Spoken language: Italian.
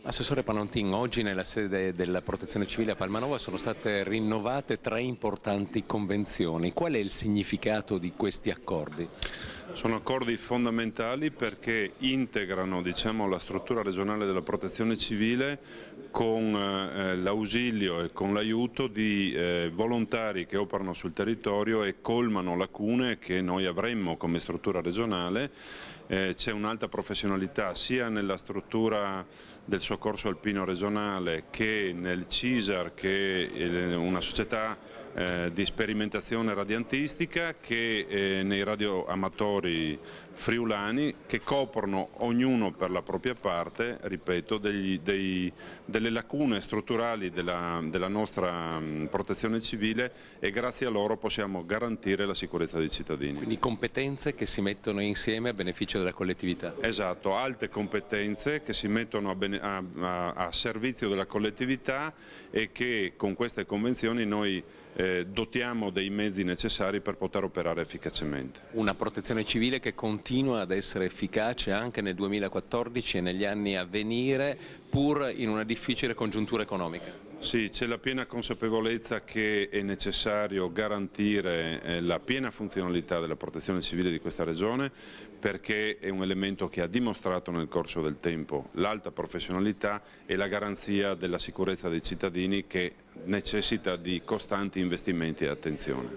Assessore Panontin, oggi nella sede della Protezione Civile a Palmanova sono state rinnovate 3 importanti convenzioni. Qual è il significato di questi accordi? Sono accordi fondamentali perché integrano, la struttura regionale della Protezione Civile con l'ausilio e con l'aiuto di volontari che operano sul territorio e colmano lacune che noi avremmo come struttura regionale. C'è un'alta professionalità sia nella struttura del soccorso alpino regionale che nel CISAR, che è una società di sperimentazione radiantistica, che nei radioamatori friulani, che coprono ognuno per la propria parte, ripeto, delle lacune strutturali della nostra protezione civile, e grazie a loro possiamo garantire la sicurezza dei cittadini. Quindi competenze che si mettono insieme a beneficio della collettività. Esatto, alte competenze che si mettono a servizio della collettività e che con queste convenzioni noi dotiamo dei mezzi necessari per poter operare efficacemente. Una protezione civile che continua ad essere efficace anche nel 2014 e negli anni a venire, pur in una difficile congiuntura economica. Sì, c'è la piena consapevolezza che è necessario garantire la piena funzionalità della protezione civile di questa regione, perché è un elemento che ha dimostrato nel corso del tempo l'alta professionalità e la garanzia della sicurezza dei cittadini, che necessita di costanti investimenti e attenzione.